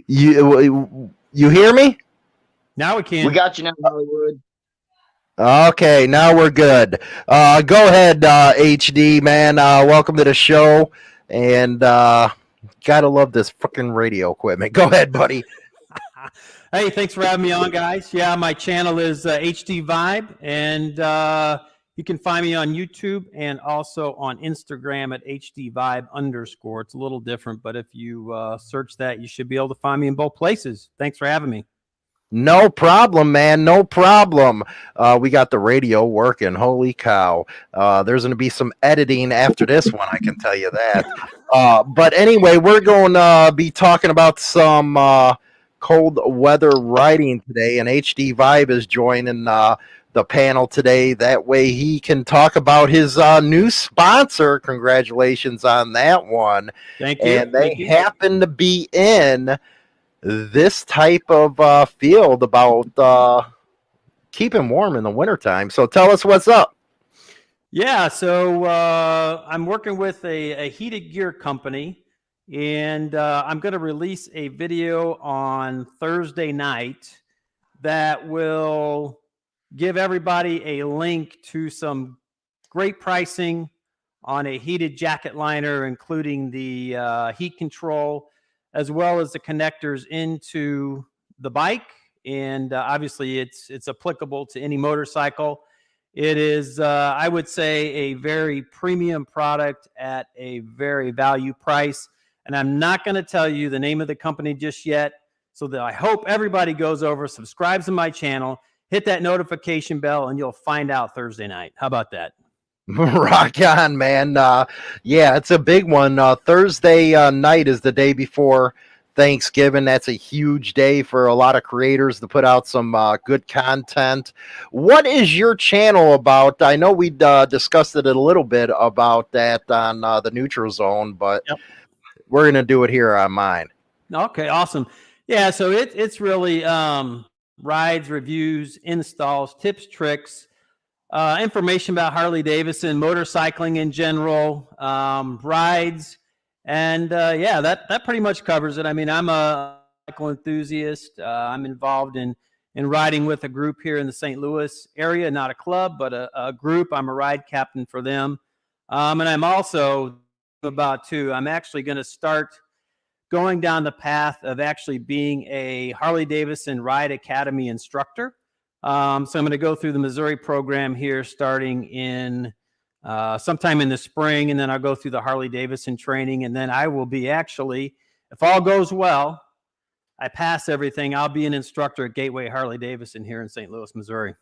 You hear me? Now we We can. got you now, Hollywood. Okay, now we're good. Go ahead, HD man. Welcome to the show, and gotta love this freaking radio equipment. Go ahead, buddy. Hey, thanks for having me on, guys. Yeah, my channel is HD Vibe, and you can find me on YouTube and also on Instagram at HD Vibe _. It's a little different, but if you search that, you should be able to find me in both places. Thanks for having me. No problem, man. No problem. We got the radio working. Holy cow. There's going to be some editing after this one, I can tell you that. But anyway, we're going to be talking about some cold weather riding today, and HD Vibe is joining the panel today. That way he can talk about his new sponsor. Congratulations on that one. Thank you. And they happen to be in this type of field about keeping warm in the wintertime. So tell us what's up. Yeah, so I'm working with a heated gear company, and I'm going to release a video on Thursday night that will give everybody a link to some great pricing on a heated jacket liner, including the heat control, as well as the connectors into the bike. And obviously it's applicable to any motorcycle. It is, I would say, a very premium product at a very value price. And I'm not going to tell you the name of the company just yet, so that I hope everybody goes over, subscribes to my channel, hit that notification bell, and you'll find out Thursday night. How about that? Rock on, man. Yeah, it's a big one. Thursday night is the day before Thanksgiving. That's a huge day for a lot of creators to put out some good content. What is your channel about? I know we discussed it a little bit about that on the Neutral Zone, but we're going to do it here on mine. Okay, awesome. Yeah, so it's really rides, reviews, installs, tips, tricks, information about Harley Davidson, motorcycling in general, rides, and yeah, that pretty much covers it. I mean, I'm a cycle enthusiast. I'm involved in riding with a group here in the St. Louis area, not a club, but a group. I'm a ride captain for them, and I'm also I'm actually going to start going down the path of actually being a Harley Davidson Ride Academy instructor. So I'm going to go through the Missouri program here starting in sometime in the spring, and then I'll go through the Harley Davidson training, and then I will be actually, if all goes well, I pass everything, I'll be an instructor at Gateway Harley Davidson here in St. Louis, Missouri.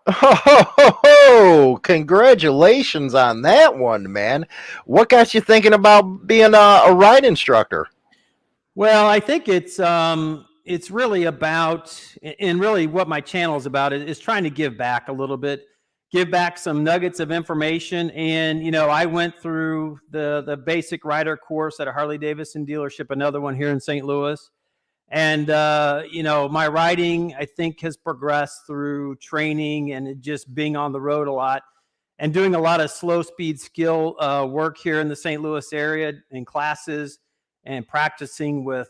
Oh, congratulations on that one, man. What got you thinking about being a ride instructor? Well, I think it's really about, and really what my channel is about is trying to give back a little bit, give back some nuggets of information. And, you know, I went through the basic rider course at a Harley Davidson dealership, another one here in St. Louis. And, you know, my riding, I think, has progressed through training and just being on the road a lot and doing a lot of slow speed skill work here in the St. Louis area in classes and practicing with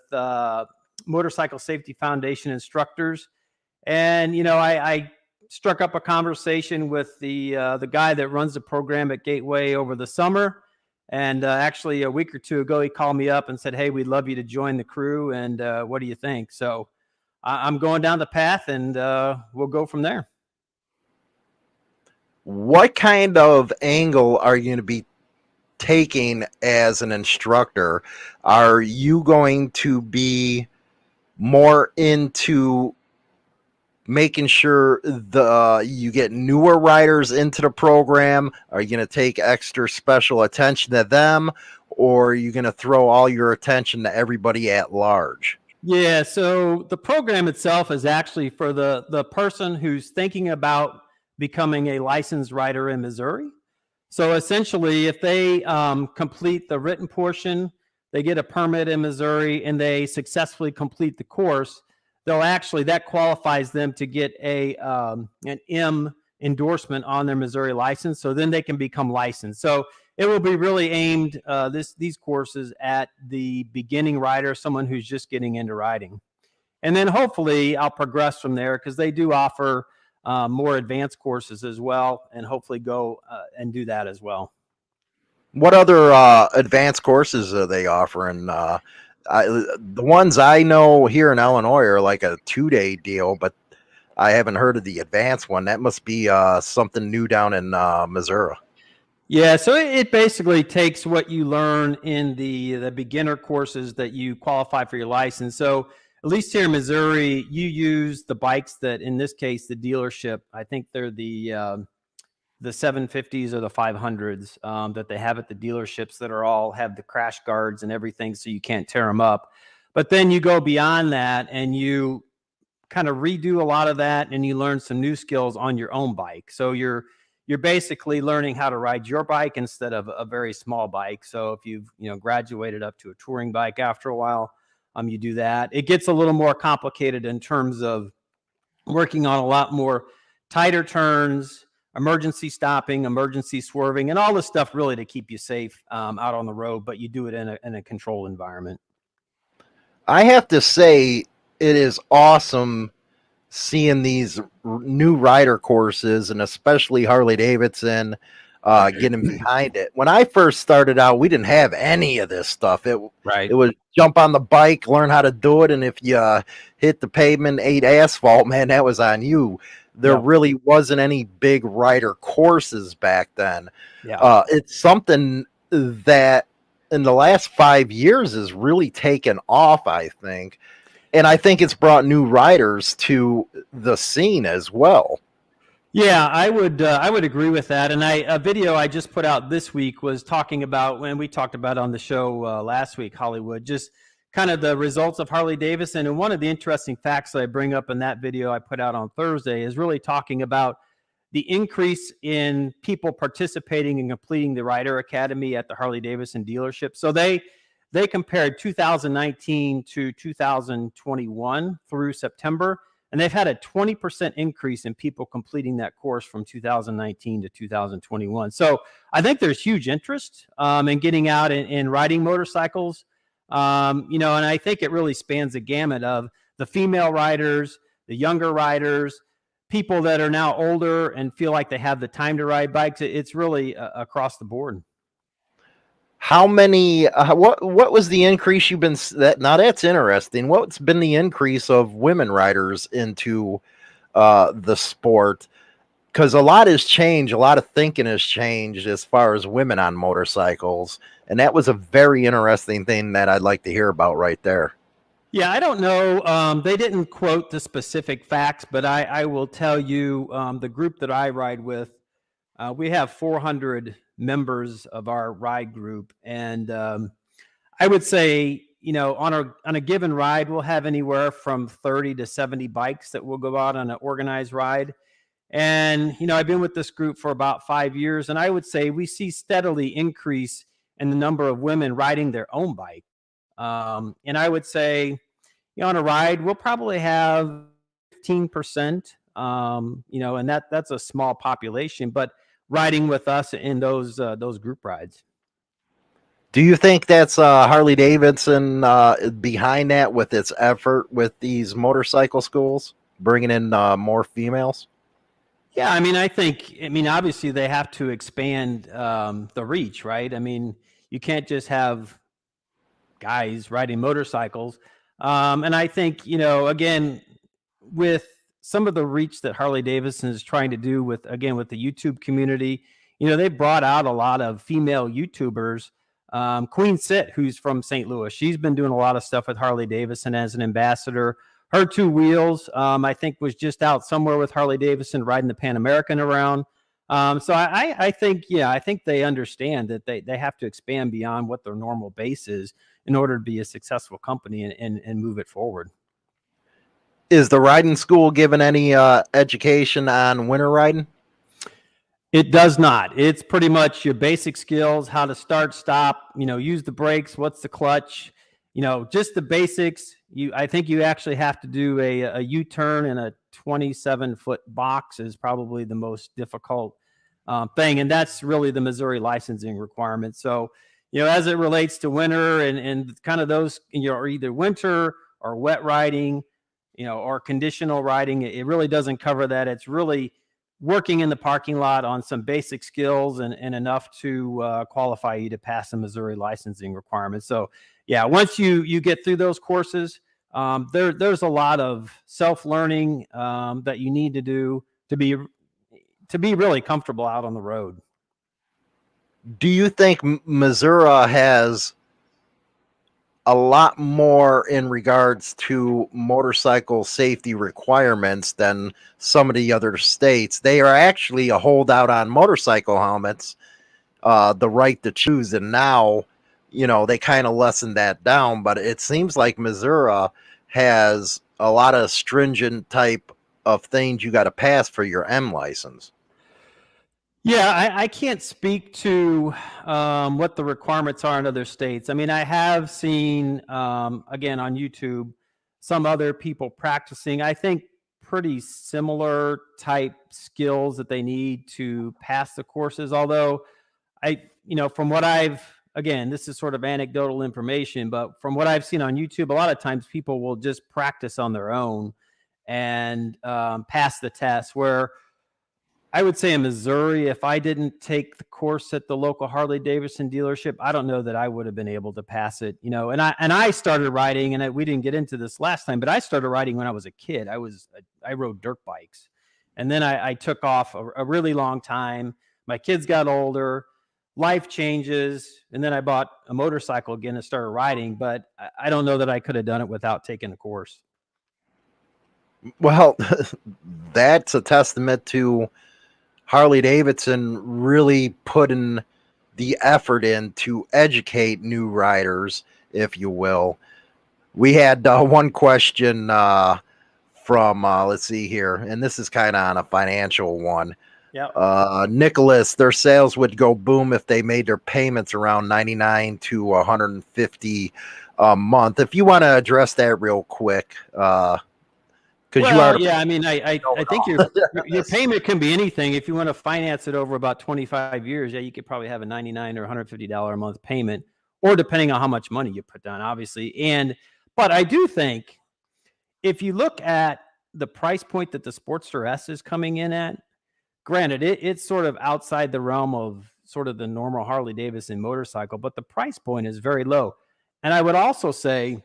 Motorcycle Safety Foundation instructors. And, you know, I struck up a conversation with the guy that runs the program at Gateway over the summer. And actually a week or two ago, he called me up and said, hey, we'd love you to join the crew. And what do you think? So I'm going down the path, and we'll go from there. What kind of angle are you going to be taking as an instructor? Are you going to be more into making sure you get newer riders into the program? Are you going to take extra special attention to them, or are you going to throw all your attention to everybody at large? Yeah, so the program itself is actually for the person who's thinking about becoming a licensed rider in Missouri. So essentially, if they complete the written portion, they get a permit in Missouri, and they successfully complete the course, they'll actually, that qualifies them to get an M endorsement on their Missouri license. So then they can become licensed. So it will be really aimed these courses at the beginning rider, someone who's just getting into riding. And then hopefully I'll progress from there, because they do offer more advanced courses as well, and hopefully go and do that as well. What other advanced courses are they offering? The ones I know here in Illinois are like a 2-day deal, but I haven't heard of the advanced one. That must be something new down in Missouri. Yeah, so it basically takes what you learn in the beginner courses that you qualify for your license. So at least here in Missouri, you use the bikes that, in this case, the dealership, I think they're the 750s or the 500s that they have at the dealerships, that are all have the crash guards and everything, so you can't tear them up. But then you go beyond that and you kind of redo a lot of that, and you learn some new skills on your own bike. So you're basically learning how to ride your bike instead of a very small bike. So if you've graduated up to a touring bike after a while, you do that. It gets a little more complicated in terms of working on a lot more tighter turns, emergency stopping, emergency swerving, and all this stuff really to keep you safe out on the road, but you do it in a controlled environment. I have to say, it is awesome seeing these new rider courses, and especially Harley Davidson getting behind it. When I first started out, we didn't have any of this stuff. It was jump on the bike, learn how to do it, and if you hit the pavement, ate asphalt, man, that was on you. There really wasn't any big rider courses back then. It's something that in the last 5 years has really taken off, I think. And I think it's brought new riders to the scene as well. Yeah, I would agree with that. And a video I just put out this week was talking about, when we talked about on the show last week, Hollywood, just kind of the results of Harley Davidson. And one of the interesting facts that I bring up in that video I put out on Thursday is really talking about the increase in people participating and completing the Rider Academy at the Harley Davidson dealership. So they compared 2019 to 2021 through September, and they've had a 20% increase in people completing that course from 2019 to 2021. So I think there's huge interest in getting out and riding motorcycles. And I think it really spans the gamut of the female riders, the younger riders, people that are now older and feel like they have the time to ride bikes. It's really across the board. How many? What was the increase you've been? Now that's interesting. What's been the increase of women riders into the sport? Because a lot has changed. A lot of thinking has changed as far as women on motorcycles, and that was a very interesting thing that I'd like to hear about right there. Yeah, I don't know. They didn't quote the specific facts, but I will tell you, the group that I ride with, we have 400 members of our ride group. And I would say, on a given ride, we'll have anywhere from 30 to 70 bikes that will go out on an organized ride. And, I've been with this group for about 5 years, and I would say we see steadily increase in the number of women riding their own bike. And I would say, on a ride, we'll probably have 15%, and that's a small population, but riding with us in those group rides. Do you think that's Harley Davidson behind that with its effort with these motorcycle schools, bringing in more females? Yeah, I think obviously they have to expand the reach, right? You can't just have guys riding motorcycles. And I think, again, with some of the reach that Harley Davidson is trying to do with the YouTube community, they brought out a lot of female YouTubers. Queen Sit, who's from St. Louis, she's been doing a lot of stuff with Harley Davidson as an ambassador. Her Two Wheels, I think, was just out somewhere with Harley Davidson riding the Pan American around. So I think they understand that they have to expand beyond what their normal base is in order to be a successful company and move it forward. Is the riding school given any education on winter riding? It does not. It's pretty much your basic skills, how to start, stop, use the brakes, what's the clutch, just the basics. I think you actually have to do a U-turn in a 27-foot box is probably the most difficult thing, and that's really the Missouri licensing requirement. So, as it relates to winter and kind of those, or either winter or wet riding, or conditional riding, it really doesn't cover that. It's really working in the parking lot on some basic skills and enough to qualify you to pass the Missouri licensing requirements. So, yeah, once you get through those courses, there's a lot of self-learning that you need to do to be really comfortable out on the road. Do you think Missouri has a lot more in regards to motorcycle safety requirements than some of the other states? They are actually a holdout on motorcycle helmets, the right to choose, and now they kind of lessened that down, but it seems like Missouri has a lot of stringent type of things you got to pass for your M license. Yeah, I can't speak to what the requirements are in other states. I mean, I have seen, again, on YouTube, some other people practicing, I think, pretty similar type skills that they need to pass the courses. Although from what again, this is sort of anecdotal information, but from what I've seen on YouTube, a lot of times people will just practice on their own and pass the test, where I would say in Missouri, if I didn't take the course at the local Harley Davidson dealership, I don't know that I would have been able to pass it. And I started riding, and we didn't get into this last time, but I started riding when I was a kid. I rode dirt bikes, and then I took off a really long time. My kids got older, life changes, and then I bought a motorcycle again and started riding. But I don't know that I could have done it without taking the course. Well, that's a testament to Harley Davidson really putting the effort in to educate new riders, if you will. We had one question from, let's see here, and this is kind of on a financial one. Yeah. Nicholas, their sales would go boom if they made their payments around $99 to $150 a month. If you want to address that real quick, yeah, I mean, I think your payment can be anything. If you want to finance it over about 25 years, yeah, you could probably have a $99 or $150 a month payment, or depending on how much money you put down, obviously. But I do think if you look at the price point that the Sportster S is coming in at, granted, it's sort of outside the realm of sort of the normal Harley Davidson motorcycle, but the price point is very low. And I would also say,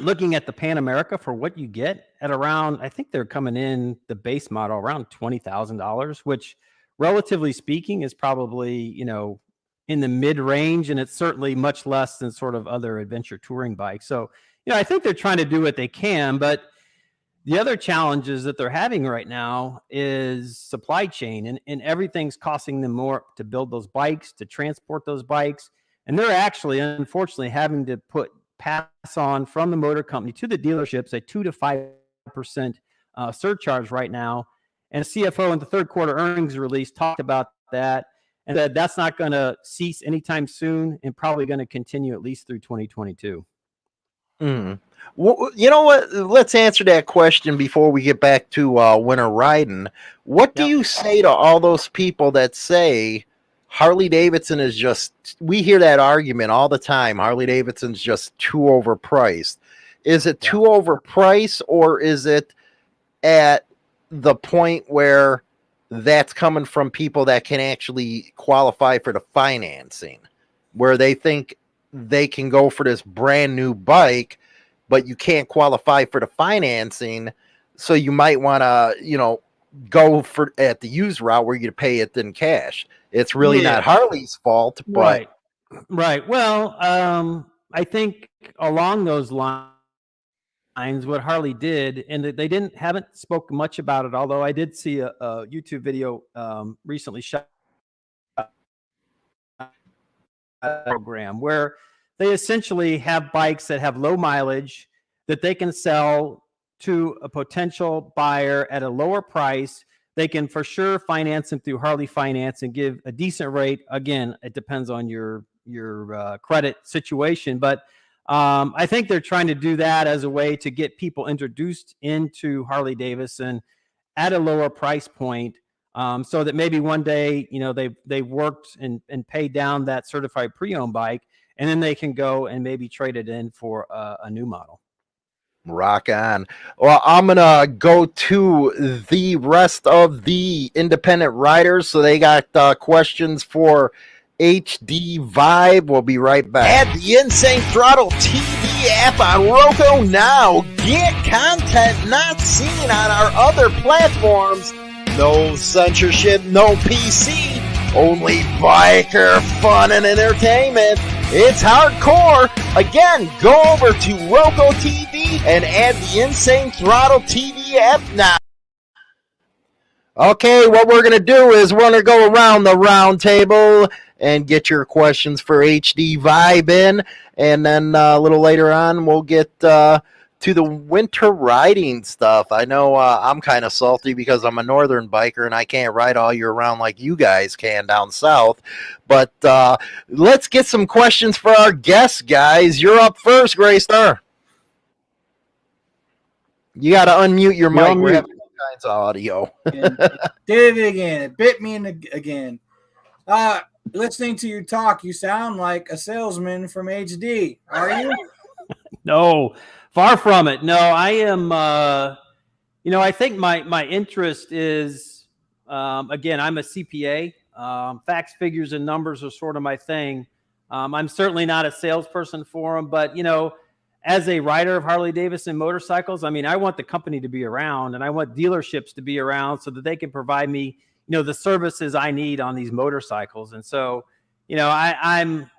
looking at the Pan America, for what you get at around, I think they're coming in the base model around $20,000, which relatively speaking is probably, in the mid range. And it's certainly much less than sort of other adventure touring bikes. So, I think they're trying to do what they can, but the other challenges that they're having right now is supply chain, and everything's costing them more to build those bikes, to transport those bikes. And they're actually, unfortunately, having to pass on from the motor company to the dealerships a 2 to 5% surcharge right now. And CFO in the third quarter earnings release talked about that, and said that's not going to cease anytime soon, and probably going to continue at least through 2022. Well, you know what? Let's answer that question before we get back to winter riding. What do you say to all those people that say Harley Davidson is just, we hear that argument all the time, Harley Davidson's just too overpriced. Is it too overpriced, or is it at the point where that's coming from people that can actually qualify for the financing, where they think they can go for this brand new bike, but you can't qualify for the financing, so you might want to, go for at the used route where you pay it in cash? It's really not Harley's fault, but right. Well, I think along those lines, what Harley did, and they haven't spoken much about it, although I did see a YouTube video recently shot program where they essentially have bikes that have low mileage that they can sell to a potential buyer at a lower price. They can for sure finance them through Harley Finance and give a decent rate. Again, it depends on your credit situation, but I think they're trying to do that as a way to get people introduced into Harley Davidson at a lower price point. so that maybe one day, you know, they've worked and paid down that certified pre-owned bike, and then they can go and maybe trade it in for a new model. Rock on. Well, I'm gonna go to the rest of the independent riders. So they got questions for HD Vibe. We'll be right back. Add the Insane Throttle TV app on Roku now. Get content not seen on our other platforms. No censorship, no PC. Only biker fun and entertainment. It's hardcore. Again, go over to Roku TV and add the Insane Throttle TV app now. Okay, what we're going to do is we're going to go around the round table and get your questions for HD Vibe in. And then a little later on, we'll get to the winter riding stuff. I know I'm kind of salty because I'm a northern biker and I can't ride all year round like you guys can down south. But let's get some questions for our guests, guys. You're up first, Gray Star. You got to unmute your mic. We're having all kinds of audio. Did it again. It bit me again. Listening to you talk, you sound like a salesman from HD. Are you? No. Far from it. No, I am, you know, I think my interest is, again, I'm a CPA. Facts, figures, and numbers are sort of my thing. I'm certainly not a salesperson for them, but, you know, as a rider of Harley Davidson motorcycles, I mean, I want the company to be around and I want dealerships to be around so that they can provide me, you know, the services I need on these motorcycles. And so, you know, I'm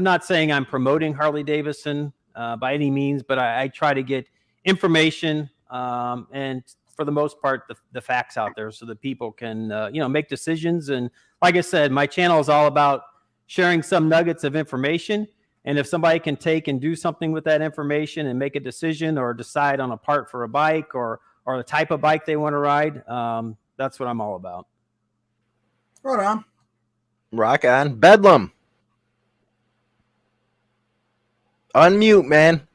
not saying I'm promoting Harley Davidson by any means, but I try to get information and for the most part, the facts out there so that people can, you know, make decisions. And like I said, my channel is all about sharing some nuggets of information. And if somebody can take and do something with that information and make a decision or decide on a part for a bike or the type of bike they want to ride, that's what I'm all about. Right on. Rock on. Bedlam. Unmute, man.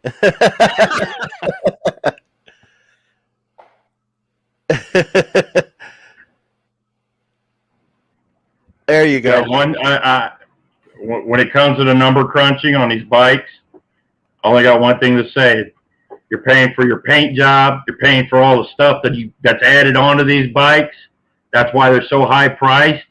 There you go. Yeah, when it comes to the number crunching on these bikes, I only got one thing to say. You're paying for your paint job. You're paying for all the stuff that's added onto these bikes. That's why they're so high priced.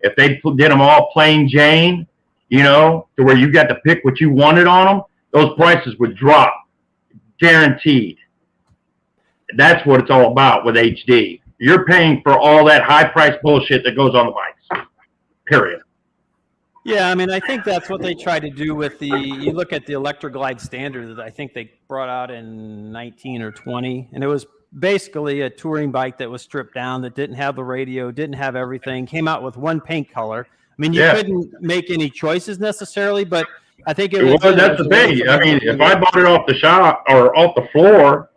If they did them all plain Jane, you know, to where you got to pick what you wanted on them, those prices would drop, guaranteed. That's what it's all about with HD. You're paying for all that high-priced bullshit that goes on the bikes, period. Yeah, I mean, I think that's what they tried to do with you look at the Electroglide standard that I think they brought out in 19 or 20, and it was basically a touring bike that was stripped down, that didn't have the radio, didn't have everything, came out with one paint color. I mean, you couldn't make any choices necessarily, but I think it was. Well, that's the thing. I mean, if I bought it off the shop or off the floor,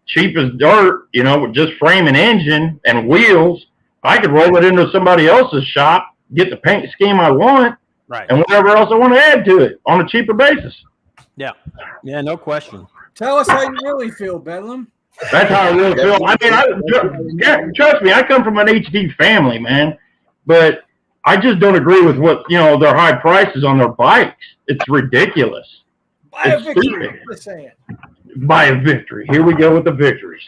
cheap as dirt, you know, with just frame and engine and wheels, I could roll it into somebody else's shop, get the paint scheme I want, right, and whatever else I want to add to it on a cheaper basis. Yeah, no question. Tell us how you really feel, Bedlam. That's how I really feel. I mean, trust me, I come from an HD family, man, but I just don't agree with what, you know, their high prices on their bikes. It's ridiculous. Buy a victory. Just saying. Buy a victory. Here we go with the victories.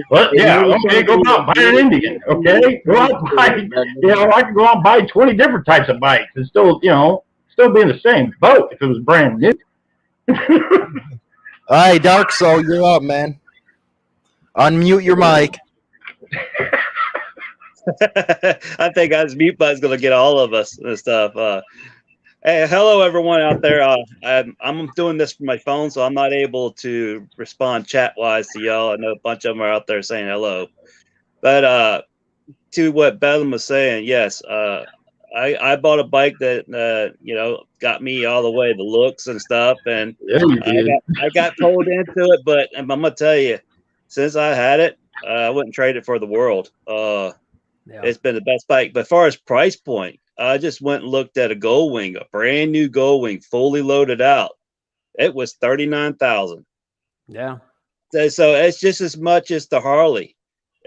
Well, yeah, okay, go out buy an Indian. Okay, go out and buy. You know, I could go out and buy 20 different types of bikes and still, you know, still be in the same boat if it was brand new. All right, Dark Soul, you're up, man. Unmute your mic. I think this mute button's going to get all of us and stuff. Hey, hello, everyone out there. I'm doing this from my phone, so I'm not able to respond chat-wise to y'all. I know a bunch of them are out there saying hello. But to what Bedlam was saying, yes, I bought a bike that, you know, got me all the way, the looks and stuff, and I got pulled into it, but I'm going to tell you, since I had it, I wouldn't trade it for the world. It's been the best bike. But as far as price point, I just went and looked at a Goldwing, a brand new Goldwing, fully loaded out. It was $39,000. Yeah. So it's just as much as the Harley.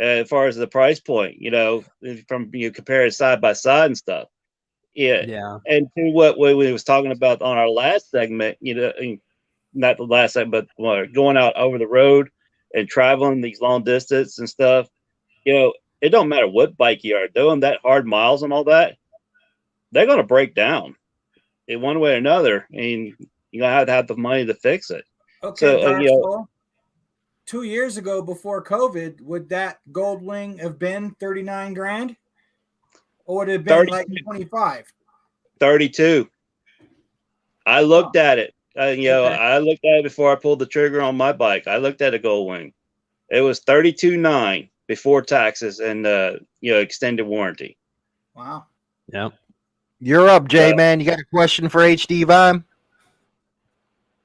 as far as the price point, from compare it side by side and stuff. Yeah. Yeah. And to what we was talking about on our last segment, not the last segment, but going out over the road and traveling these long distance and stuff, it don't matter what bike you are doing, that hard miles and all that, they're going to break down in one way or another. And you're going to have the money to fix it. Okay, So, Darcel, 2 years ago before COVID, would that Gold Wing have been 39 grand? Or would it have been like 25? 32. I looked at it. Okay. I looked at it before I pulled the trigger on my bike. I looked at a Gold Wing. It was 32.9 before taxes and extended warranty. Wow. Yep. You're up, Jay, man. You got a question for HD Vime?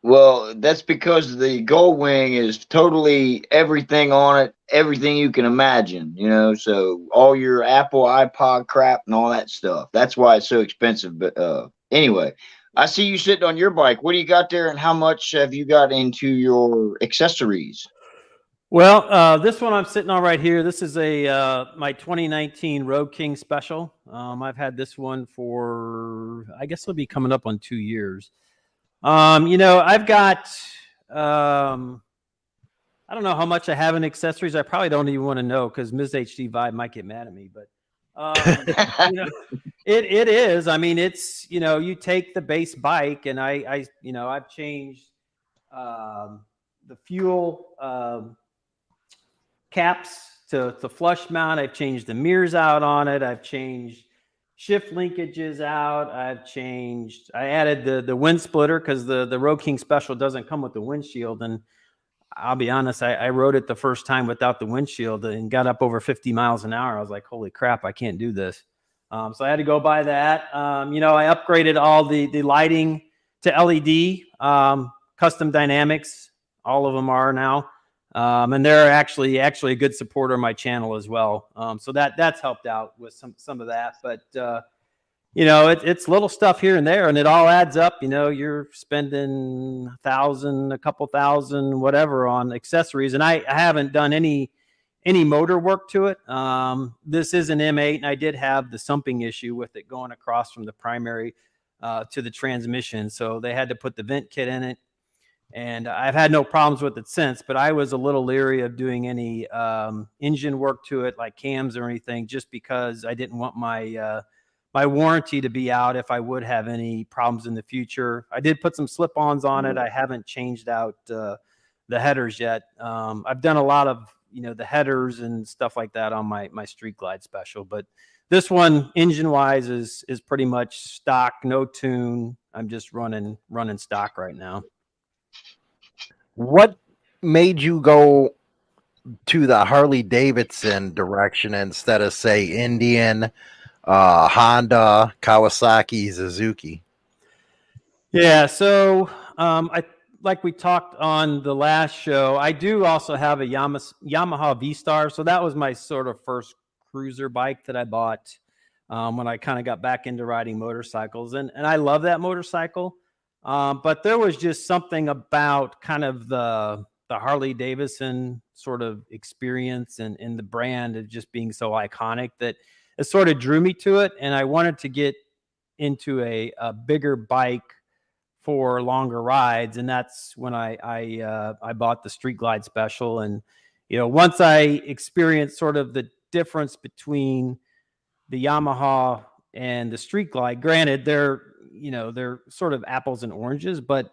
Well, that's because the Gold Wing is totally everything on it, everything you can imagine, so all your Apple iPod crap and all that stuff. That's why it's so expensive. But anyway, I see you sitting on your bike. What do you got there, and how much have you got into your accessories? Well, this one I'm sitting on right here, this is my 2019 Road King Special. I've had this one for, I guess it'll be coming up on 2 years. I've got, I don't know how much I have in accessories. I probably don't even want to know because Ms. HD Vibe might get mad at me, but it is. I mean, it's, you take the base bike and I've changed the fuel caps to flush mount. I've changed the mirrors out on it. I've changed shift linkages out. I added the wind splitter because the Road King Special doesn't come with the windshield. And I'll be honest, I rode it the first time without the windshield and got up over 50 miles an hour. I was like, holy crap, I can't do this. So I had to go buy that. I upgraded all the lighting to LED, custom dynamics. All of them are now. And they're actually a good supporter of my channel as well. So that's helped out with some of that, but it's little stuff here and there, and it all adds up. You're spending $1,000, a couple thousand, whatever on accessories. And I haven't done any motor work to it. This is an M8, and I did have the sumping issue with it going across from the primary to the transmission. So they had to put the vent kit in it. And I've had no problems with it since, but I was a little leery of doing any engine work to it, like cams or anything, just because I didn't want my warranty to be out if I would have any problems in the future. I did put some slip-ons on it. I haven't changed out the headers yet. I've done a lot of the headers and stuff like that on my Street Glide Special, but this one, engine-wise, is pretty much stock, no tune. I'm just running stock right now. What made you go to the Harley Davidson direction instead of, say, Indian, Honda, Kawasaki, Suzuki? Yeah, so like we talked on the last show, I do also have a Yamaha V-Star. So that was my sort of first cruiser bike that I bought when I kind of got back into riding motorcycles. And I love that motorcycle. But there was just something about kind of the Harley Davidson sort of experience and the brand of just being so iconic that it sort of drew me to it. And I wanted to get into a bigger bike for longer rides. And that's when I bought the Street Glide Special. And, once I experienced sort of the difference between the Yamaha and the Street Glide, granted, they're sort of apples and oranges, but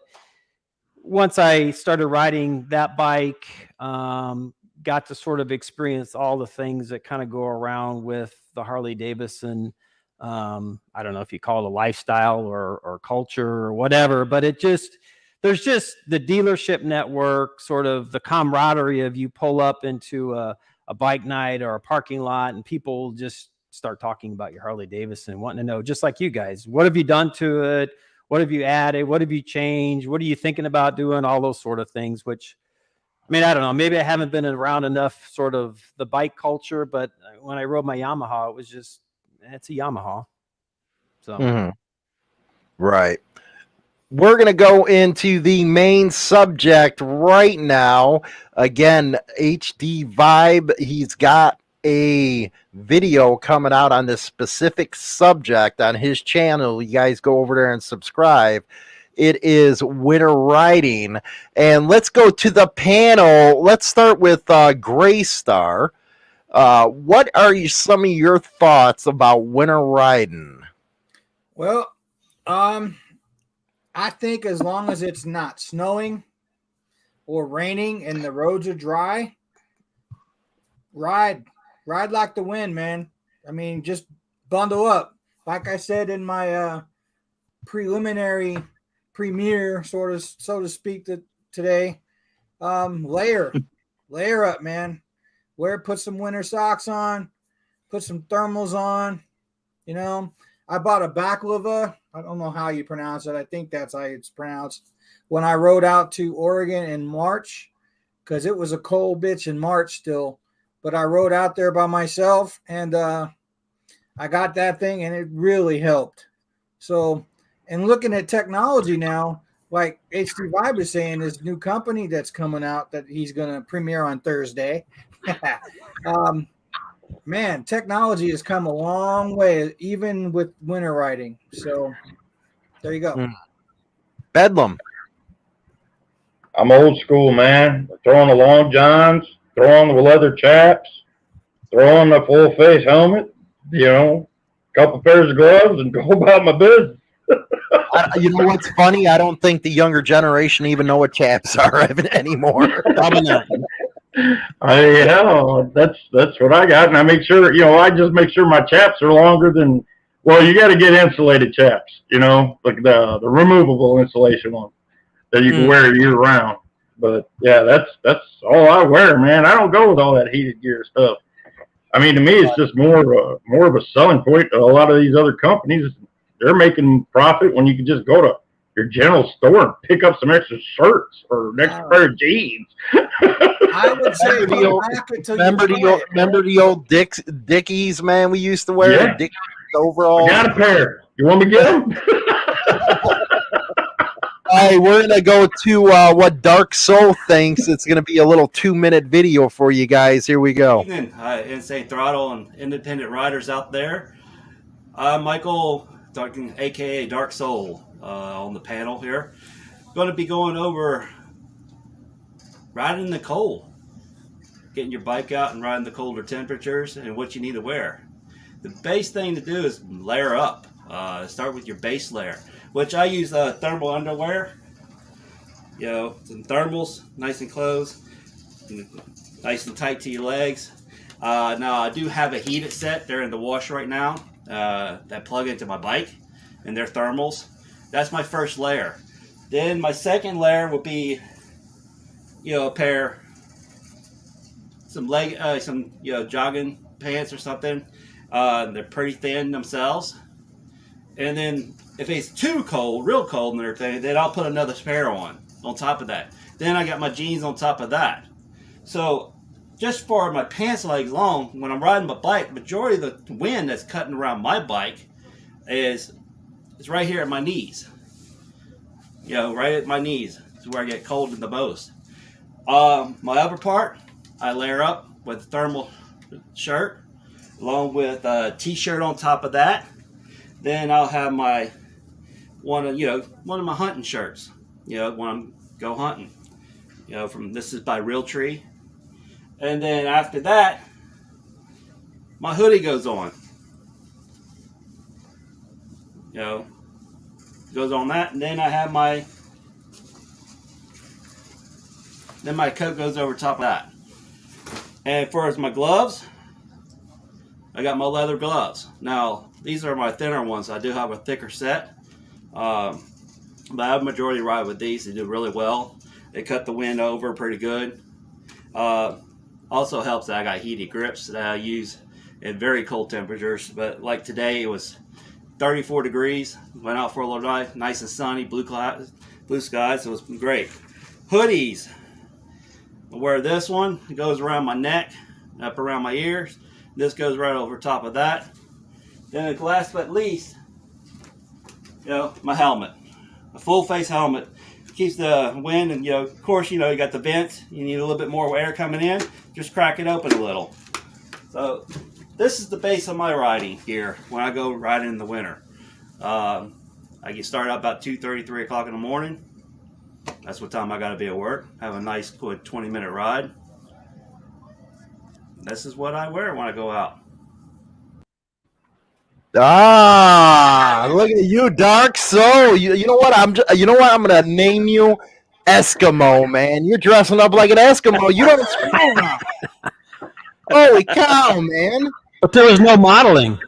once I started riding that bike, got to sort of experience all the things that kind of go around with the Harley Davidson. I don't know if you call it a lifestyle or culture or whatever, but there's just the dealership network, sort of the camaraderie of you pull up into a bike night or a parking lot and people just start talking about your Harley Davidson, wanting to know, just like you guys, what have you done to it? What have you added? What have you changed? What are you thinking about doing? All those sort of things, which, I mean, I don't know, maybe I haven't been around enough sort of the bike culture, but when I rode my Yamaha, it was just, it's a Yamaha. So, Right. we're going to go into the main subject right now. Again, HD Vibe, he's got a video coming out on this specific subject on his channel. You guys go over there and subscribe. It is winter riding. And let's go to the panel. Let's start with Gray Star. What are some of your thoughts about winter riding? Well, I think as long as it's not snowing or raining and the roads are dry, ride like the wind, man. I mean, just bundle up. Like I said in my premiere, so to speak, today, layer up, man. Put some winter socks on, put some thermals on. You know, I bought a baklava. I don't know how you pronounce it. I think that's how it's pronounced. When I rode out to Oregon in March, because it was a cold bitch in March still, but I rode out there by myself, and I got that thing, and it really helped. So, and looking at technology now, like HD Vibe is saying, this new company that's coming out that he's going to premiere on Thursday. Man, technology has come a long way, even with winter riding. So there you go. Bedlam. I'm old school, man. Throw on the long johns, throw on the leather chaps, throw on the full face helmet, you know, a couple pairs of gloves, and go about my business. You know what's funny? I don't think the younger generation even know what chaps are anymore. Probably not. That's what I got, and I make sure, I just make sure my chaps are longer than. Well, you got to get insulated chaps, like the removable insulation ones that you can wear year round. But yeah, that's all I wear, man. I don't go with all that heated gear stuff. I mean, to me, it's just more of a selling point to a lot of these other companies. They're making profit when you can just go to your general store and pick up some extra shirts or an extra pair of jeans. I would say remember the old Dickies, man, we used to wear? Yeah. Dickies overall. I got a pair. You want me to get them? All right, we're going to go to what Dark Soul thinks. It's going to be a little 2-minute video for you guys. Here we go. Good evening, Insane Throttle and Independent Ryderz out there. Michael, talking aka Dark Soul, on the panel here. Going to be going over riding in the cold, getting your bike out and riding the colder temperatures and what you need to wear. The base thing to do is layer up. Start with your base layer, which I use thermal underwear. Some thermals, nice and close, nice and tight to your legs. Now I do have a heated set. They're in the wash right now. That plug into my bike, and they're thermals. That's my first layer. Then my second layer will be, a pair, some jogging pants or something. They're pretty thin themselves. And then if it's too cold, real cold and everything, then I'll put another pair on top of that. Then I got my jeans on top of that. So just for my pants legs long, when I'm riding my bike, majority of the wind that's cutting around my bike is right here at my knees. Right at my knees is where I get cold the most. My upper part, I layer up with a thermal shirt, along with a t-shirt on top of that. Then I'll have one of my hunting shirts, when I'm go hunting. This is by Realtree. And then after that, my hoodie goes on. Goes on that, and then I have my coat goes over top of that. And as far as my gloves, I got my leather gloves. Now, these are my thinner ones. I do have a thicker set. But I majority ride with these. They do really well. They cut the wind over pretty good. Also helps that I got heated grips that I use in very cold temperatures. But like today, it was 34 degrees. Went out for a little drive. Nice and sunny. Blue skies. So it was great. Hoodies. I wear this one. It goes around my neck, up around my ears. This goes right over top of that. Then last but least, my helmet. A full face helmet keeps the wind, and of course, you got the vents. You need a little bit more air coming in. Just crack it open a little. So this is the base of my riding gear when I go riding in the winter. I get started out about 2:30, 3 o'clock in the morning. That's what time I got to be at work. Have a nice, good 20-minute ride. This is what I wear when I go out. Ah, look at you, Dark Soul. You know what? I'm gonna name you Eskimo, man. You're dressing up like an Eskimo. You don't screw around. Holy cow, man! But there was no modeling.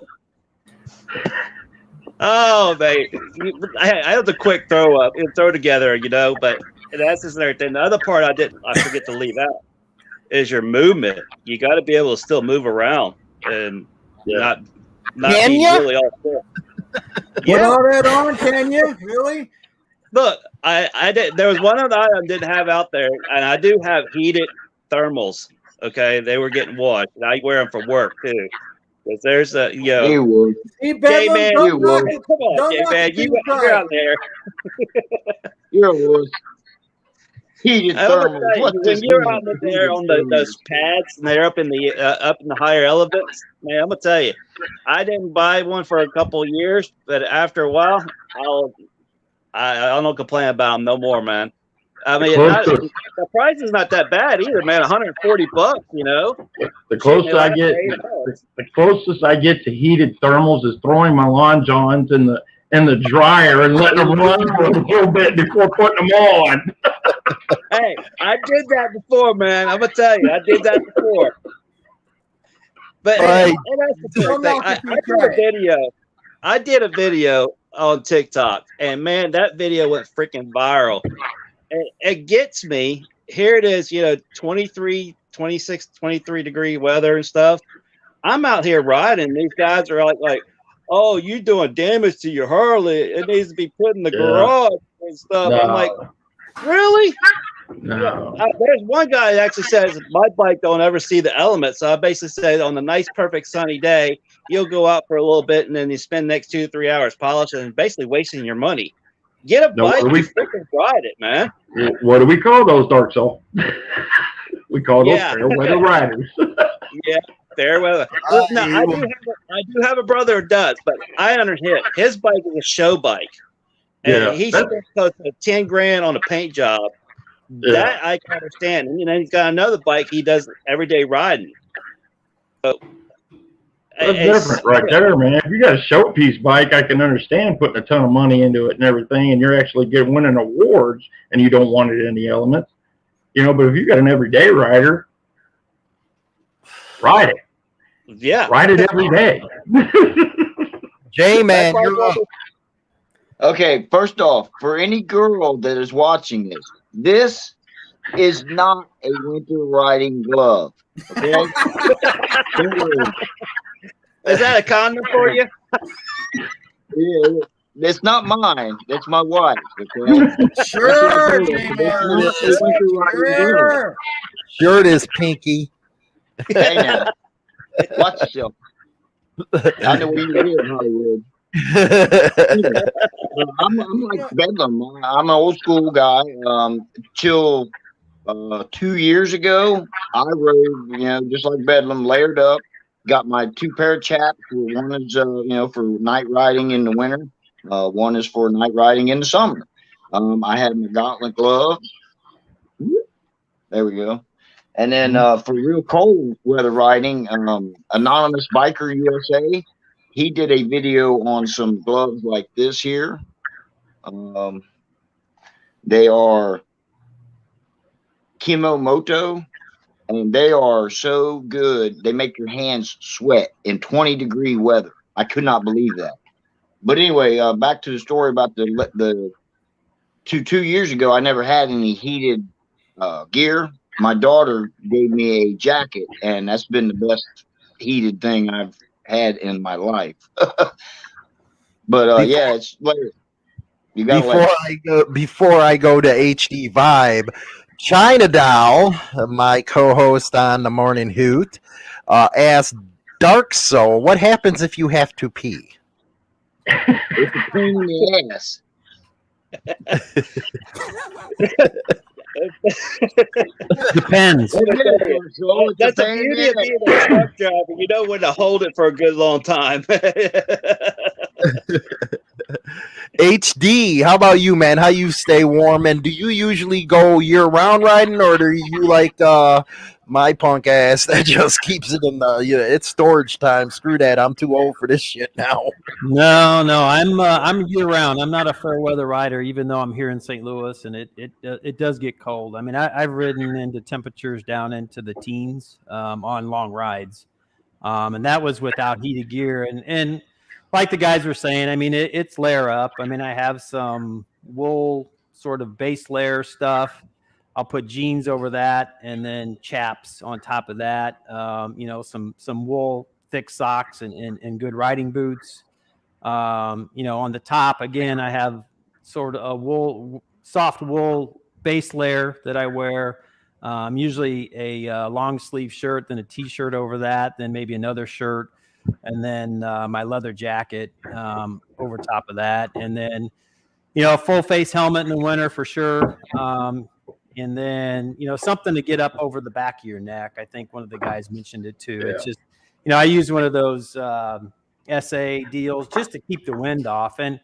Oh, I have the quick throw up and throw together, but that's just another thing. The other part I forget to leave out is your movement. You got to be able to still move around and not Can be ya? really all full. Put all that on, can you? Really? Look, I did. There was one of the items I didn't have out there, and I do have heated thermals. Okay, they were getting washed, and I wear them for work too. Because there's a He would. Hey, J Bedlam, Man, don't knock it. come on, Don't J knock Man, it you're till you try out there. You're a wuss. Heated I would thermals. say, What when this you're mean? out there on those pads and they're up in the higher elements, man, I'm gonna tell you, I didn't buy one for a couple of years, but after a while, I don't complain about them no more, man. I mean, the price is not that bad either, man. $140, The closest I get to heated thermals is throwing my lawn johns in the dryer and letting them run for a little bit before putting them on. Hey, I did that before, man. I'm gonna tell you, I did that before. But Right. and that's the third thing. I did a video on TikTok, and man, that video went freaking viral. And it gets me. Here it is, 23, 26, 23 degree weather and stuff. I'm out here riding. These guys are like, oh, you doing damage to your Harley. It needs to be put in the garage and stuff. No. I'm like, really? No. There's one guy that actually says my bike don't ever see the elements. So I basically said on a nice, perfect sunny day, you'll go out for a little bit and then you spend the next 2 to 3 hours polishing and basically wasting your money. Get a bike and freaking ride it, man. What do we call those, Dark Soul? We call those fair weather riders. Yeah, fair weather. No, I do have a brother who does, but I understand. His bike is a show bike. And he spent close to $10,000 on a paint job. That I can understand. And he's got another bike he does everyday riding. So that's different right there, man. If you got a showpiece bike, I can understand putting a ton of money into it and everything, and you're actually winning awards, and you don't want it in the elements, But if you got an everyday rider, ride it. Yeah, ride it every day. J-Man, you're up. Okay, first off, for any girl that is watching this is not a winter riding glove. Okay? Is that a condom for you? Yeah, it's not mine. It's my wife. Okay? Sure, Sure it is, Pinky. Hey now, watch yourself. I know where you live in Hollywood. I'm like Bedlam. I'm an old school guy. Till 2 years ago, I rode, just like Bedlam, layered up. Got my 2 pair of chaps. One is, for night riding in the winter. One is for night riding in the summer. I had my gauntlet gloves. There we go. And then for real cold weather riding, Anonymous Biker USA, he did a video on some gloves like this here. They are Kimomoto, and they are so good. They make your hands sweat in 20-degree weather. I could not believe that. But anyway, back to the story about the 2 years ago, I never had any heated gear. My daughter gave me a jacket, and that's been the best heated thing I've had in my life. But yeah, it's later. You got before I go to HD Vibe, China Doll, my co-host on the Morning Hoot, asked Dark Soul, what happens if you have to pee? It's a pain in the ass. Depends. That's the beauty of being a truck driver. You know when to hold it for a good long time. HD, how about you, man? How you stay warm? And do you usually go year round riding, or do you like my punk ass that just keeps it in the it's storage time? Screw that. I'm too old for this shit now. No, I'm year round. I'm not a fair weather rider, even though I'm here in St. Louis, and it does get cold. I mean, I've ridden into temperatures down into the teens on long rides, and that was without heated gear. And like the guys were saying, I mean, it's layer up. I mean, I have some wool sort of base layer stuff. I'll put jeans over that, and then chaps on top of that. Some wool thick socks and good riding boots. On the top, again, I have sort of a soft wool base layer that I wear. Usually a long sleeve shirt, then a t-shirt over that, then maybe another shirt, and then my leather jacket over top of that. And then, a full face helmet in the winter for sure. And then, something to get up over the back of your neck. I think one of the guys mentioned it too. Yeah. It's just, I use one of those SA deals just to keep the wind off. And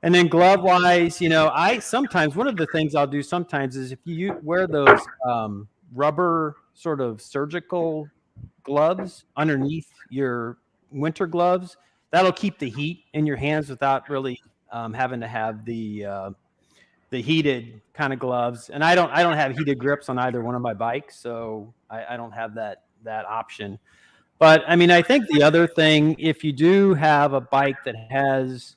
then glove wise, I sometimes, one of the things I'll do sometimes is if you wear those rubber sort of surgical gloves underneath your winter gloves, that'll keep the heat in your hands without really having to have the heated kind of gloves. And I don't have heated grips on either one of my bikes, so I don't have that option. But I mean, I think the other thing, if you do have a bike that has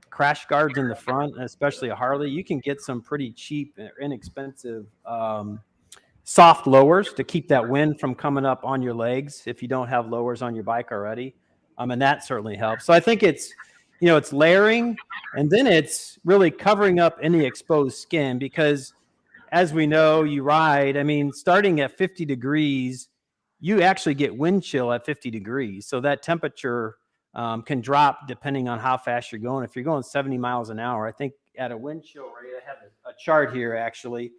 crash guards in the front, especially a Harley, you can get some pretty cheap, inexpensive soft lowers to keep that wind from coming up on your legs if you don't have lowers on your bike already. And that certainly helps. So I think it's layering, and then it's really covering up any exposed skin, because as we know, you ride, I mean, starting at 50 degrees, you actually get wind chill at 50 degrees. So that temperature can drop depending on how fast you're going. If you're going 70 miles an hour, I think at a wind chill rate, I have a chart here actually.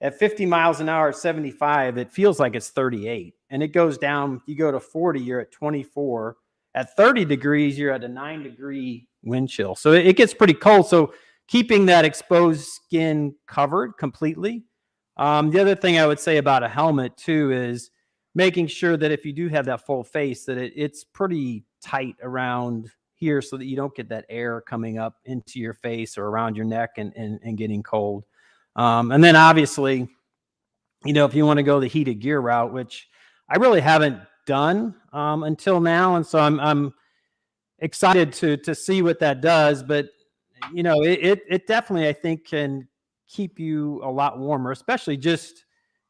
At 50 miles an hour at 75, it feels like it's 38. And it goes down, you go to 40, you're at 24. At 30 degrees, you're at a 9-degree wind chill. So it gets pretty cold. So keeping that exposed skin covered completely. The other thing I would say about a helmet too is making sure that if you do have that full face, that it's pretty tight around here so that you don't get that air coming up into your face or around your neck and getting cold. And then obviously, if you want to go the heated gear route, which I really haven't done until now. And so I'm excited to see what that does. But, it definitely, I think, can keep you a lot warmer, especially just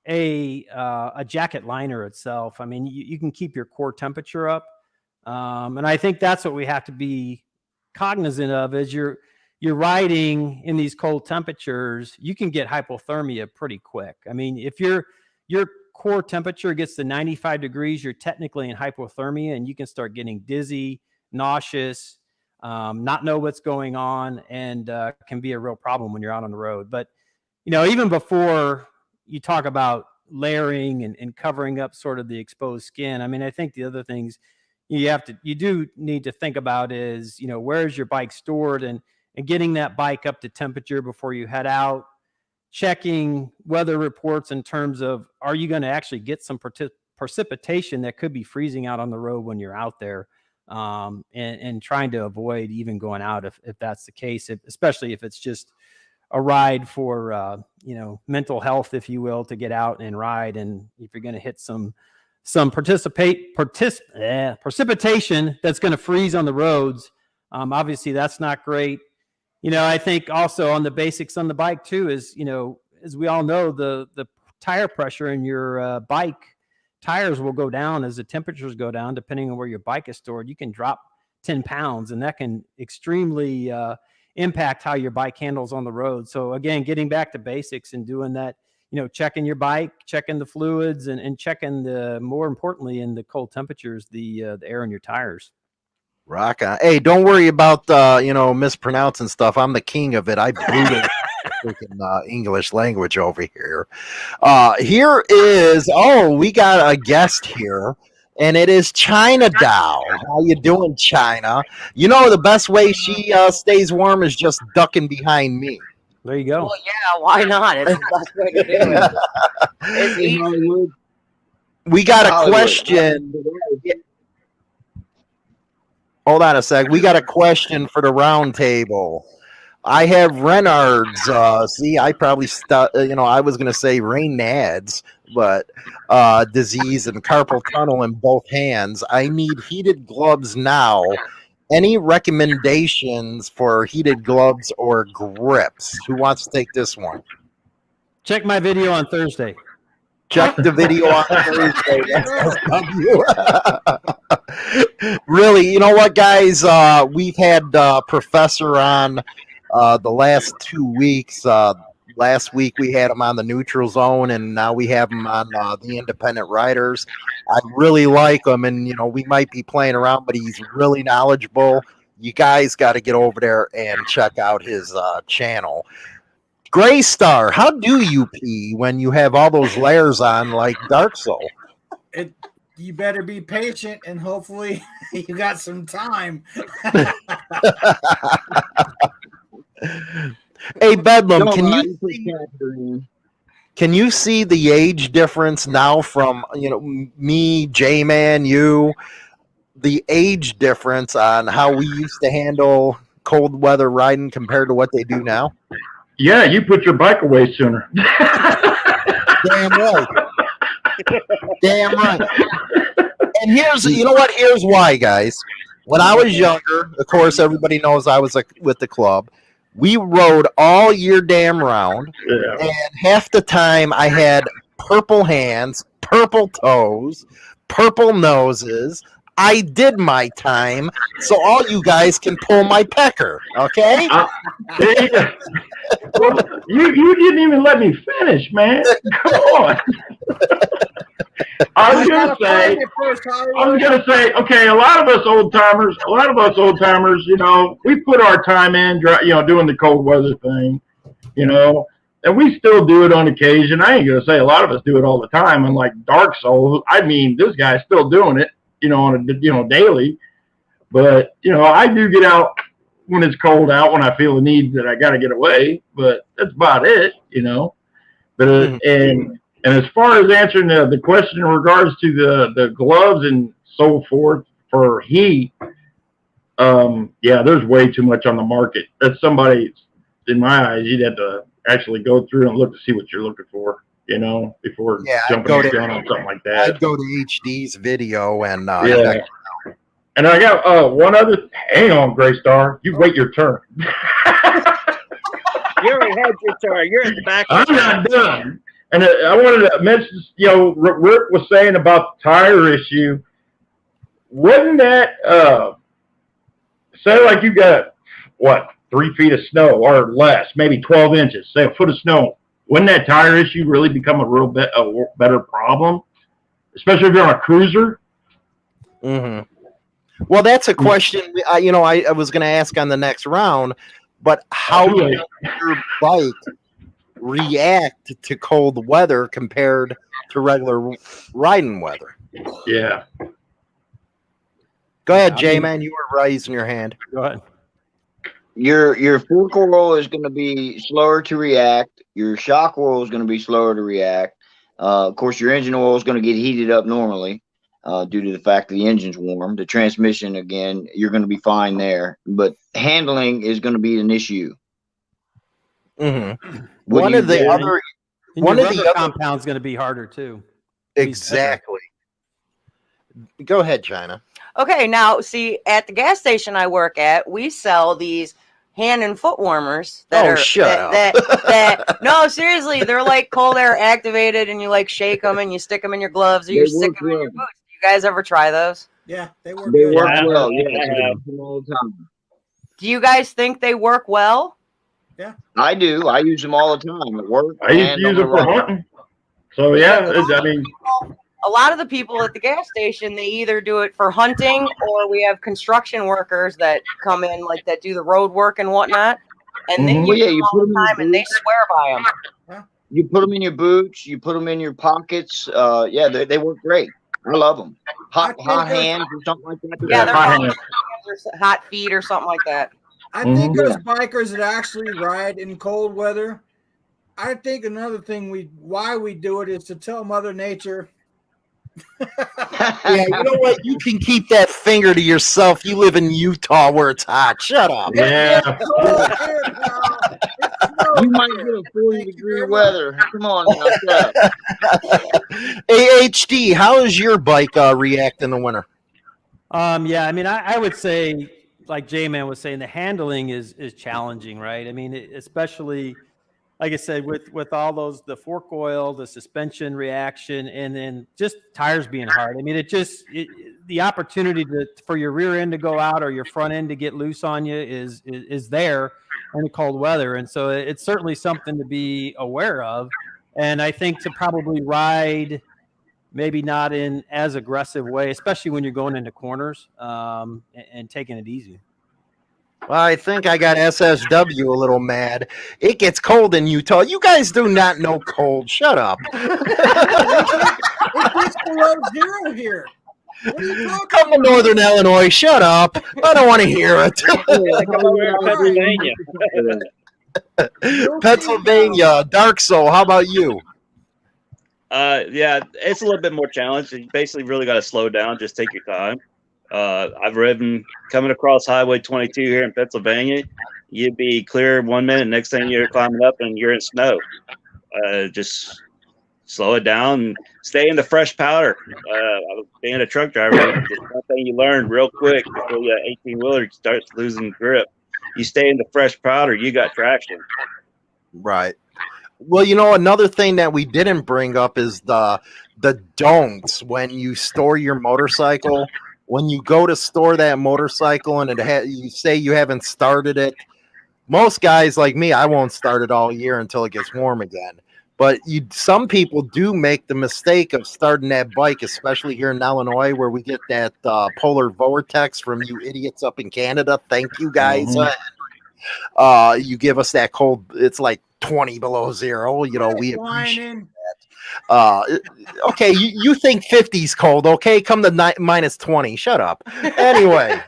a jacket liner itself. I mean, you can keep your core temperature up. And I think that's what we have to be cognizant of as you're riding in these cold temperatures. You can get hypothermia pretty quick. I mean, if your core temperature gets to 95 degrees, you're technically in hypothermia, and you can start getting dizzy, nauseous, not know what's going on, and can be a real problem when you're out on the road. But, even before you talk about layering and covering up sort of the exposed skin, I mean, I think the other things you do need to think about is, where's your bike stored, and getting that bike up to temperature before you head out, checking weather reports in terms of, are you going to actually get some precipitation that could be freezing out on the road when you're out there, and trying to avoid even going out if that's the case, especially if it's just a ride for, mental health, if you will, to get out and ride. And if you're going to hit some precipitation that's going to freeze on the roads, obviously that's not great. I think also on the basics on the bike too is, as we all know, the tire pressure in your bike tires will go down as the temperatures go down, depending on where your bike is stored. You can drop 10 pounds, and that can extremely impact how your bike handles on the road. So again, getting back to basics and doing that, checking your bike, checking the fluids, and checking more importantly, in the cold temperatures, the air in your tires. Rock on. Hey, don't worry about mispronouncing stuff. I'm the king of it. I booted freaking English language over here. Here is we got a guest here, and it is China Dow. How you doing, China? You know the best way she stays warm is just ducking behind me. There you go. Well, yeah, why not? It's the best way to do it. It's easy. We got a question. Hold on a sec. We got a question for the round table. I have Renard's. See, I probably I was gonna say Raynaud's, but disease and carpal tunnel in both hands. I need heated gloves now. Any recommendations for heated gloves or grips? Who wants to take this one? Check my video on Thursday. Check the video on Thursday. Really, you know what, guys? We've had Professor on the last 2 weeks. Last week we had him on the neutral zone, and now we have him on the Independent Ryderz. I really like him, and we might be playing around, but he's really knowledgeable. You guys got to get over there and check out his channel. Gray Star, how do you pee when you have all those layers on like Dark Soul? You better be patient, and hopefully you got some time. Hey, Bedlam, can you see the age difference now from me, J-Man, you? The age difference on how we used to handle cold weather riding compared to what they do now? Yeah, you put your bike away sooner. Damn right. Damn right. And here's why, guys. When I was younger, of course, everybody knows I was with the club. We rode all year damn round, and half the time I had purple hands, purple toes, purple noses. I did my time, so all you guys can pull my pecker, okay? Well, you didn't even let me finish, man. Come on. I was gonna say, okay, a lot of us old timers, we put our time in, doing the cold weather thing, and we still do it on occasion. I ain't gonna say a lot of us do it all the time. Unlike Dark Soul, I mean, this guy's still doing it, on a daily. But I do get out when it's cold out, when I feel the need that I got to get away. But that's about it, But and as far as answering the question in regards to the gloves and so forth for heat, there's way too much on the market. That's somebody, in my eyes, you'd have to actually go through and look to see what you're looking for, before jumping on something like that. I'd go to HD's video and And I got one other. Hang on, Gray Star. You wait your turn. You already had your turn. You're in the back. I'm not done. And I wanted to mention, Rick was saying about the tire issue. Wouldn't that, say like you got, 3 feet of snow or less, maybe 12 inches, say a foot of snow. Wouldn't that tire issue really become a better problem? Especially if you're on a cruiser? Mm-hmm. Well, that's a question, I was going to ask on the next round, but how does your bike react to cold weather compared to regular riding weather? Yeah. Go ahead, J-Man. You were raising your hand. Go ahead. Your fork oil is going to be slower to react. Your shock oil is going to be slower to react. Of course, your engine oil is going to get heated up normally due to the fact that the engine's warm. The transmission, again, you're going to be fine there. But handling is going to be an issue. Mm-hmm. One of the other compound's going to be harder too. Exactly. Go ahead, China. Okay, now see, at the gas station I work at, we sell these hand and foot warmers that no, seriously, they're like cold air activated, and you like shake them and you stick them in your gloves or you stick them in your boots. Do you guys ever try those? Yeah, they work. They work well. Yeah, all the time. Do you guys think they work well? Yeah, I do. I use them all the time at work. I used to use them for hunting. So yeah, a lot of the people at the gas station, they either do it for hunting or we have construction workers that come in, like that do the road work and whatnot. And they use them all the time and they swear by them. You put them in your boots, you put them in your pockets. Yeah, they work great. I love them. Hot hands or something like that. Yeah, they're hot hands or hot feet or something like that. I think those bikers that actually ride in cold weather, I think another thing why we do it is to tell Mother Nature. Yeah, you know what? You can keep that finger to yourself. You live in Utah where it's hot. Shut up. Yeah. You might get a 40-degree weather. Come on now. Shut up. AHD, how does your bike react in the winter? Yeah, I mean, I would say, like J-Man was saying, the handling is challenging, right? I mean, especially, like I said, with all those, the fork oil, the suspension reaction, and then just tires being hard. I mean, the opportunity for your rear end to go out or your front end to get loose on you is there in the cold weather. And so it's certainly something to be aware of. And I think to probably ride maybe not in as aggressive way, especially when you're going into corners, and taking it easy. Well, I think I got SSW a little mad. It gets cold in Utah. You guys do not know cold. Shut up. It gets below zero here. Come to Northern Illinois. Shut up. I don't want to hear it. Come over here to Pennsylvania. Pennsylvania, Dark Soul. How about you? Yeah, it's a little bit more challenging. You basically really got to slow down. Just take your time. I've ridden coming across Highway 22 here in Pennsylvania. You'd be clear 1 minute, next thing you're climbing up and you're in snow. Just slow it down and stay in the fresh powder. Being a truck driver, the one thing you learn real quick before the 18-wheeler starts losing grip. You stay in the fresh powder, you got traction. Right. Well, you know, another thing that we didn't bring up is the don'ts when you store your motorcycle. When you go to store that motorcycle and you say you haven't started it, most guys like me, I won't start it all year until it gets warm again. But some people do make the mistake of starting that bike, especially here in Illinois, where we get that polar vortex from you idiots up in Canada. Thank you, guys. You give us that cold. It's like 20 below zero. You know, we appreciate that. Okay, you think 50's cold, okay? Come to minus 20. Shut up. Anyway.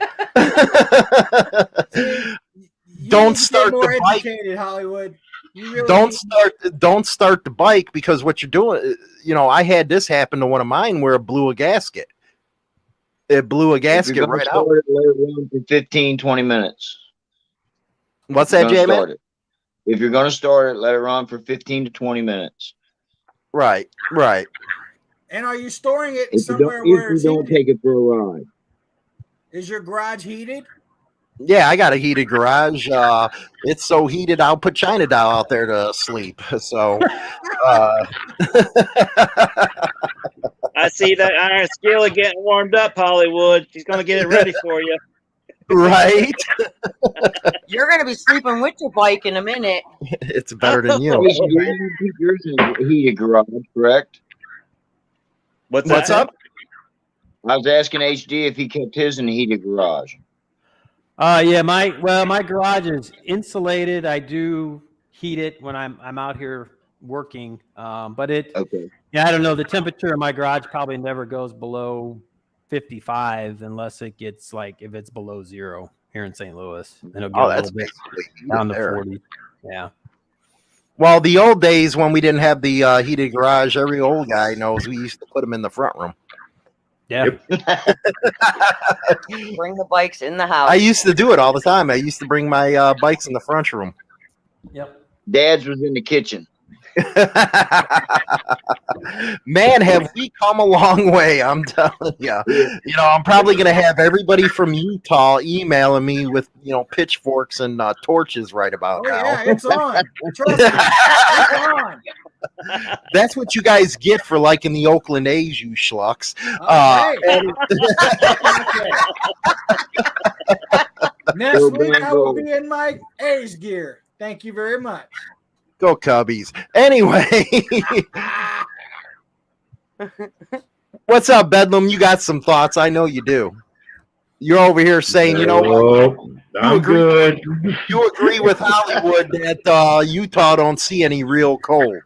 Don't start the bike. Hollywood. Really don't start the bike, because what you're doing, you know, I had this happen to one of mine where it blew a gasket. It blew a gasket right out. Let it run for 15, 20 minutes. What's that, J-Man? If you're going to start it, let it run for 15 to 20 minutes. Right. And are you storing it somewhere where you don't take it for a ride? Is your garage heated? Yeah, I got a heated garage. It's so heated, I'll put China Doll out there to sleep. So, I see that iron skillet getting warmed up, Hollywood. She's going to get it ready for you. Right? You're going to be sleeping with your bike in a minute. It's better than you. You keep yours in a heated garage, correct? What's up? I was asking HD if he kept his in a heated garage. Yeah, my garage is insulated. I do heat it when I'm out here working. But yeah, I don't know. The temperature in my garage probably never goes below 55 unless it gets if it's below zero here in St. Louis. Then it'll get a little bit down to 40. Yeah. Well, the old days when we didn't have the heated garage, every old guy knows we used to put them in the front room. Yeah. Bring the bikes in the house. I used to do it all the time. I used to bring my bikes in the front room. Yep. Dad's was in the kitchen. Man, have we come a long way, I'm telling you. You know, I'm probably going to have everybody from Utah emailing me with, pitchforks and torches right about now. Yeah, it's on. Trust me, it's on. That's what you guys get for liking the Oakland A's, you schlucks. Next week I will be in my A's gear. Thank you very much. Go Cubbies. Anyway. What's up, Bedlam? You got some thoughts? I know you do. You're over here saying, you know what? I'm good. You agree with Hollywood that Utah don't see any real cold.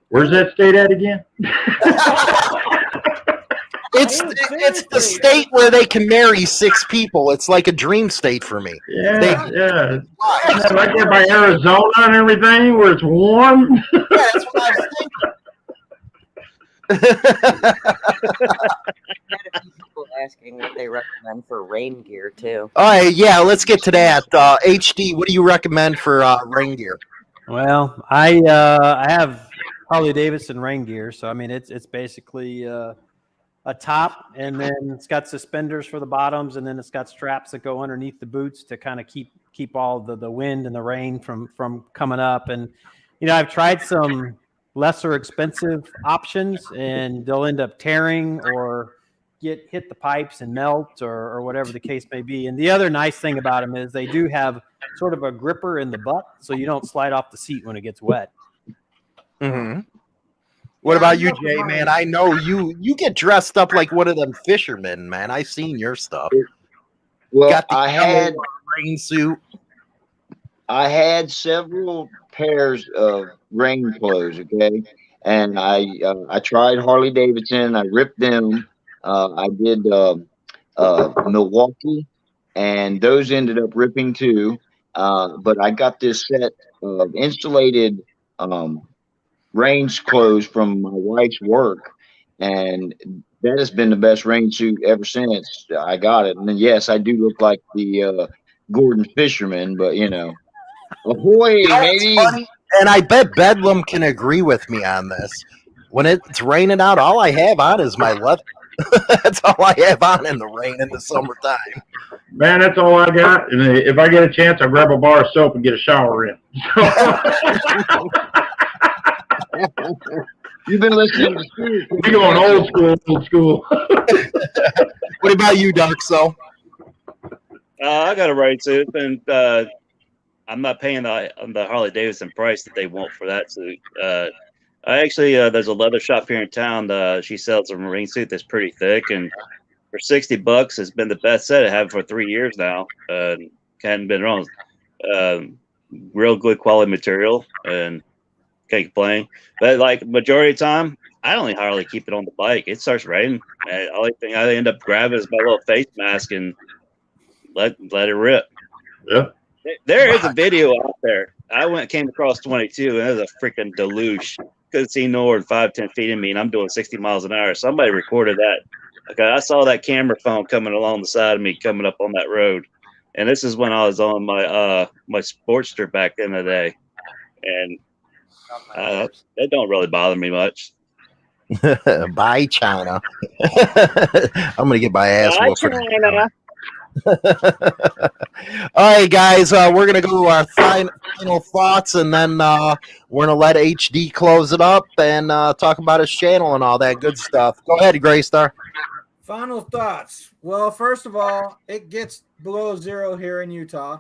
Where's that state at again? It's the state where they can marry 6 people. It's like a dream state for me. Yeah. Isn't that right there by Arizona and everything, where it's warm? Yeah, that's what I was thinking. People asking what they recommend for rain gear too. All right, yeah, let's get to that. HD, what do you recommend for rain gear? Well, I have Harley Davidson rain gear, so I mean it's basically a top, and then it's got suspenders for the bottoms, and then it's got straps that go underneath the boots to kind of keep all the wind and the rain from coming up. And I've tried some lesser expensive options, and they'll end up tearing or hit the pipes and melt or whatever the case may be. And the other nice thing about them is they do have sort of a gripper in the butt, so you don't slide off the seat when it gets wet. Mm-hmm. What about you, Jay, man? I know you get dressed up like one of them fishermen, man. I seen your stuff. Well, got the yellow rain suit. I had several pairs of rain clothes, okay, and I tried Harley Davidson. I ripped them. I did Milwaukee, and those ended up ripping too. But I got this set of insulated range clothes from my wife's work, and that has been the best rain suit ever since I got it. And then, yes, I do look like the Gordon Fisherman, but ahoy, maybe. And I bet Bedlam can agree with me on this. When it's raining out, all I have on is my leather. That's all I have on in the rain in the summertime. Man, that's all I got. And if I get a chance, I'll grab a bar of soap and get a shower in. You've been listening to school. We're going old school. What about you, Dark Soul? I got a rain suit, and I'm not paying the Harley Davidson price that they want for that suit. I actually, there's a leather shop here in town. She sells a rain suit that's pretty thick, and for $60, it's been the best set I have for 3 years now. Hadn't been wrong. Real good quality material, and can't complain. But like majority of the time, I only hardly keep it on the bike. It starts raining. The only thing I end up grabbing is my little face mask and let it rip. Yeah. There is a video out there. Came across 22, and there's a freaking deluge. Couldn't see no more than 5-10 feet in me, and I'm doing 60 miles an hour. Somebody recorded that. Okay, I saw that camera phone coming along the side of me, coming up on that road. And this is when I was on my my Sportster back in the day, and that don't really bother me much. Bye, China. I'm gonna get my ass whooped. All right, guys, we're gonna go to our final thoughts, and then we're gonna let HD close it up and talk about his channel and all that good stuff. Go ahead, Graystar. Final thoughts. Well, first of all, it gets below 0 here in Utah.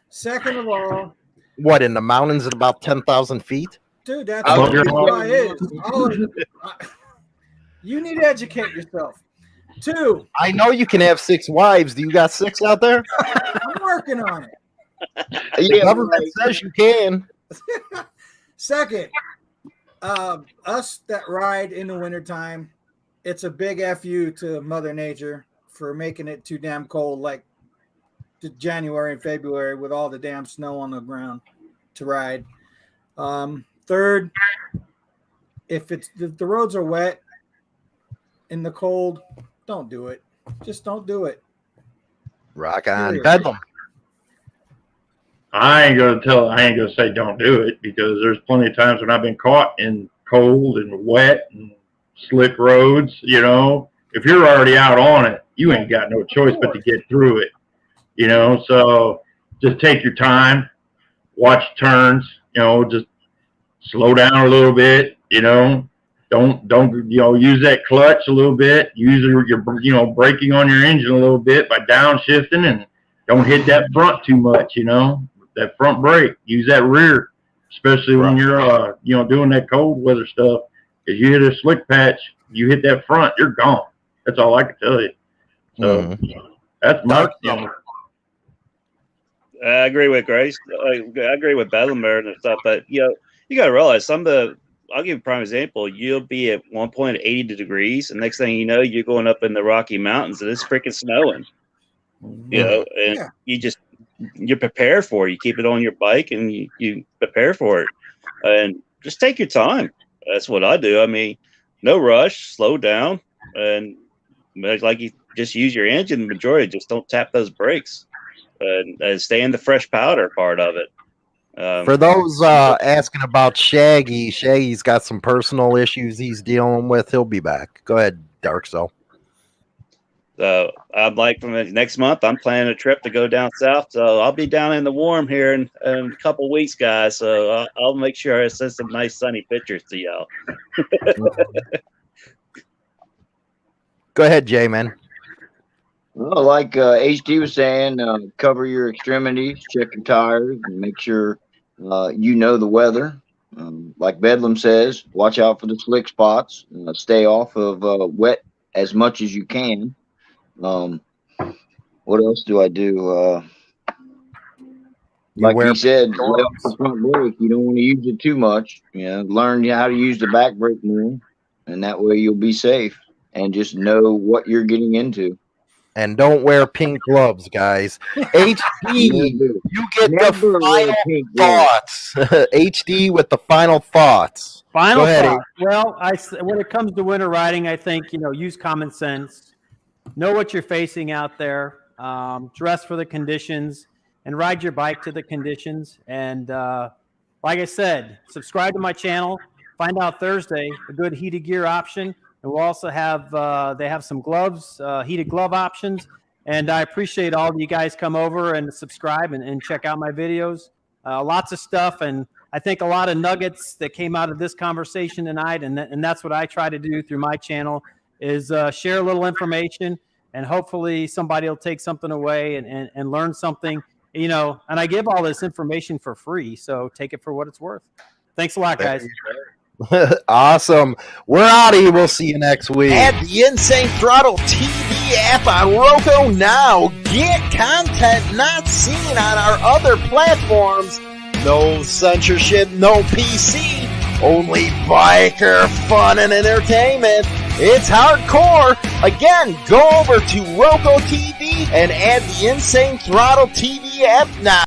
Second of all, what, in the mountains at about 10,000 feet? Dude, that's what Utah is. You need to educate yourself. 2. I know you can have 6 wives. Do you got 6 out there? I'm working on it. The government says you can. Second, us that ride in the wintertime, it's a big FU to Mother Nature for making it too damn cold, like January and February with all the damn snow on the ground to ride. Third, if the roads are wet in the cold, don't do it. Just don't do it. Rock on. Bedlam. I ain't gonna say don't do it, because there's plenty of times when I've been caught in cold and wet and slick roads. If you're already out on it, you ain't got no choice but to get through it. So just take your time, watch turns, just slow down a little bit, don't use that clutch a little bit, use your braking on your engine a little bit by downshifting, and don't hit that front too much, that front brake, use that rear, especially when you're doing that cold weather stuff. If you hit a slick patch, you hit that front, you're gone. That's all I can tell you. So that's my I agree with Grace. I agree with Bedlam and stuff, but you got to realize I'll give you a prime example. You'll be at one point at 80 degrees, and next thing you know, you're going up in the Rocky Mountains and it's freaking snowing. You're prepared for it. You keep it on your bike and you prepare for it, and just take your time. That's what I do. I mean, no rush, slow down, and like you just use your engine. The majority, just don't tap those brakes, and stay in the fresh powder part of it. For those asking about Shaggy, Shaggy's got some personal issues he's dealing with. He'll be back. Go ahead, Dark Soul. So I'm like, from next month, I'm planning a trip to go down south. So I'll be down in the warm here in a couple of weeks, guys. So I'll make sure I send some nice sunny pictures to y'all. Go ahead, Jay, man. Well, like HD was saying, cover your extremities, check your tires, and make sure you know the weather. Like Bedlam says, watch out for the slick spots. Stay off of wet as much as you can. What else do I do? Like he said, lay off the front brake. You don't want to use it too much. Learn how to use the back brake more, and that way you'll be safe and just know what you're getting into. And don't wear pink gloves, guys. HD, you get the final thoughts. HD with the final thoughts. Final thoughts. Well, when it comes to winter riding, I think, use common sense. Know what you're facing out there. Dress for the conditions and ride your bike to the conditions. And like I said, subscribe to my channel. Find out Thursday a good heated gear option. And we'll also have they have some gloves, heated glove options. And I appreciate all of you guys come over and subscribe and check out my videos. Lots of stuff, and I think a lot of nuggets that came out of this conversation tonight. And that's what I try to do through my channel is share a little information, and hopefully somebody will take something away and learn something. And I give all this information for free, so take it for what it's worth. Thanks a lot, guys. Awesome. We're out of here. We'll see you next week. Add the Insane Throttle TV app on Roku now. Get content not seen on our other platforms. No censorship, no PC. Only biker fun and entertainment. It's hardcore. Again, go over to Roku TV and add the Insane Throttle TV app now.